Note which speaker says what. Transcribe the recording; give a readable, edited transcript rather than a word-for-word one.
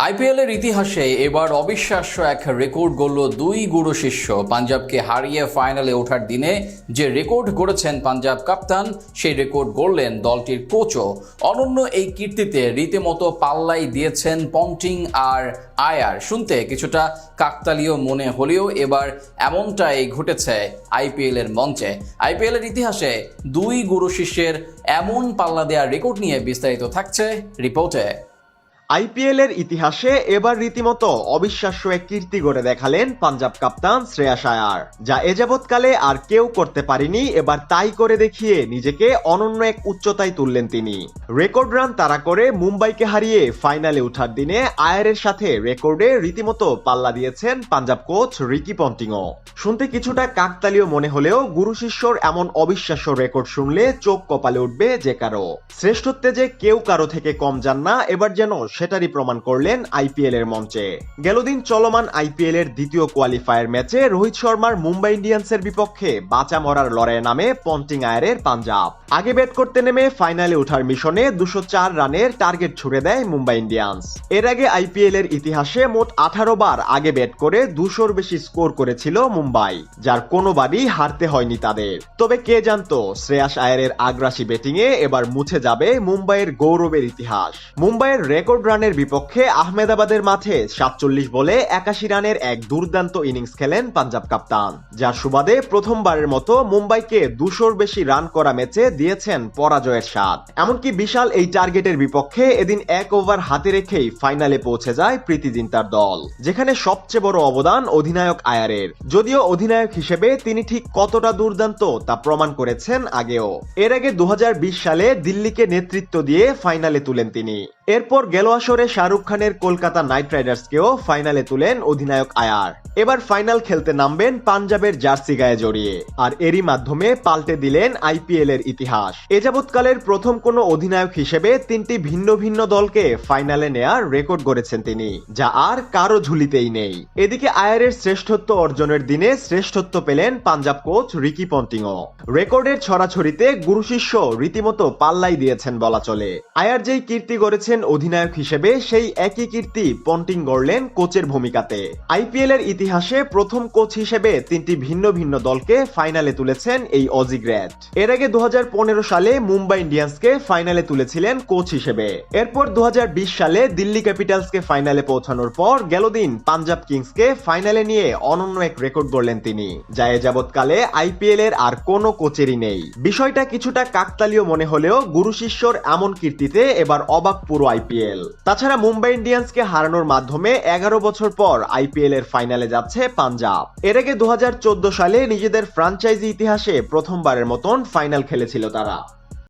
Speaker 1: আইপিএলের ইতিহাসে এবার অবিশ্বাস্য এক রেকর্ড গড়ল দুই গুরু শিষ্য। পাঞ্জাবকে হারিয়ে ফাইনালে ওঠার দিনে যে রেকর্ড গড়েছেন পাঞ্জাব কাপ্তান, সেই রেকর্ড গড়লেন দলটির কোচও। অনন্য এই কীর্তিতে রীতিমতো পাল্লাই দিয়েছেন পন্টিং আর আয়ার। শুনতে কিছুটা কাকতালীয় মনে হলেও এবার এমনটাই ঘটেছে আইপিএলের মঞ্চে। আইপিএলের ইতিহাসে দুই গুরু শিষ্যের এমন পাল্লা দেওয়ার রেকর্ড নিয়ে বিস্তারিত থাকছে রিপোর্টে।
Speaker 2: আইপিএলের ইতিহাসে এবার রীতিমতো অবিশ্বাস্য এক কীর্তি গড়ে দেখালেন পাঞ্জাব কাপ্তান শ্রেয়াস আয়ার, যা এযাবৎকালে আর কেউ করতে পারেনি। এবার তাই করে দেখিয়ে নিজেকে অনন্য এক উচ্চতায় তুললেন তিনি। রেকর্ড রান তাড়া করে মুম্বাইকে হারিয়ে ফাইনালে ওঠার দিনে আয়ারের সাথে রেকর্ডে রীতিমতো পাল্লা দিয়েছেন পাঞ্জাব কোচ রিকি পন্টিংও। শুনতে কিছুটা কাকতালীয় মনে হলেও গুরু শিষ্যর এমন অবিশ্বাস্য রেকর্ড শুনলে চোখ কপালে উঠবে যে কারো। শ্রেষ্ঠত্বে যে কেউ কারো থেকে কম যান না, এবার যেন সেটারই প্রমাণ করলেন আইপিএল এর মঞ্চে। গেলদিন চলমান আইপিএল এর দ্বিতীয় কোয়ালিফায়ার ম্যাচে রোহিত শর্মার মুম্বাই ইন্ডিয়ান্সের বিপক্ষে বাঁচা মরার লড়াইয়ে নামে পন্টিং আয়ারের পাঞ্জাব। আগে ব্যাট করতে নেমে ফাইনালে ওঠার মিশনে 204 রানের টার্গেট ছুড়ে দেয় মুম্বাই ইন্ডিয়ান্স। এর আগে আইপিএল এর ইতিহাসে মোট 18 বার আগে ব্যাট করে 200-র বেশি স্কোর করেছিল মুম্বাই, যার কোনোবারই হারতে হয়নি তাদের। তবে কে জানতো শ্রেয়াস আয়ারের আগ্রাসী ব্যাটিংয়ে এবার মুছে যাবে মুম্বাইয়ের গৌরবের ইতিহাস। মুম্বাইয়ের রেকর্ড রানের বিপক্ষে আহমেদাবাদের মাঠে 47 বলে 81 রানের এক দুর্দান্ত ইনিংস খেলেন পাঞ্জাব কাপ্তান, যার সুবাদে প্রথমবারের মতো মুম্বাইকে 200-র বেশি রান করা ম্যাচে দিয়েছেন পরাজয়ের স্বাদ। এমনকি বিশাল এই টার্গেটের বিপক্ষে এদিন এক ওভার হাতে রেখেই ফাইনালে পৌঁছে যায় প্রীতি জিন্তার দল, যেখানে সবচেয়ে বড় অবদান অধিনায়ক আয়ারের। যদিও অধিনায়ক হিসেবে তিনি ঠিক কতটা দুর্দান্ত তা প্রমাণ করেছেন আগেও। এর আগে 2020 সালে দিল্লিকে নেতৃত্ব দিয়ে ফাইনালে তুলেন তিনি। এরপর গেল আসরে শাহরুখ খানের কলকাতা নাইট রাইডার্সকেও ফাইনালে তুলেন অধিনায়ক আয়ার। এবার ফাইনাল খেলতে নামবেন পাঞ্জাবের জার্সি গায়ে জড়িয়ে, আর এরই মাধ্যমে পাল্টে দিলেন আইপিএল এর ইতিহাস। এযাবৎকালের প্রথম কোনো অধিনায়ক হিসেবে 3টি ভিন্ন ভিন্ন দলকে ফাইনালে নেয়ার রেকর্ড গড়েছেন তিনি, যা আর কারো ঝুলিতেই নেই। এদিকে আয়ারের শ্রেষ্ঠত্ব অর্জনের দিনে শ্রেষ্ঠত্ব পেলেন পাঞ্জাব কোচ রিকি পন্টিংও। রেকর্ডের ছড়াছড়িতে গুরু শিষ্য রীতিমতো পাল্লাই দিয়েছেন বলা চলে। আয়ার যেই কীর্তি গড়েছেন অধিনায়ক হিসেবে, সেই একই কীর্তি পন্টিং গড়লেন কোচের ভূমিকাতে। আইপিএল এর ইতিহাসে প্রথম কোচ হিসেবে 3টি ভিন্ন ভিন্ন দলকে ফাইনালে তুলেছেন এই অজি গ্রেট। এর আগে 2015 সালে মুম্বাই ইন্ডিয়ান্সকে ফাইনালে তুলেছিলেন কোচ হিসেবে। এরপর 2020 সালে দিল্লি ক্যাপিটালসকে ফাইনালে পৌঁছানোর পর গেলদিন পাঞ্জাব কিংসকে ফাইনালে নিয়ে অনন্য এক রেকর্ড গড়লেন তিনি, যা যাবৎকালে আইপিএল এর আর কোনো কোচেরই নেই। বিষয়টা কিছুটা কাকতালীয় মনে হলেও গুরু শিষ্যর এমন কীর্তিতে এবার অবাক পুরো আইপিএল। তাছাড়া মুম্বাই ইন্ডিয়ান্সকে হারানোর মাধ্যমে 11 বছর পর আইপিএল এর ফাইনালে যাচ্ছে পাঞ্জাব। এর আগে 2014 সালে নিজেদের ফ্র্যাঞ্চাইজি ইতিহাসে প্রথমবারের মতন ফাইনাল খেলেছিল তারা।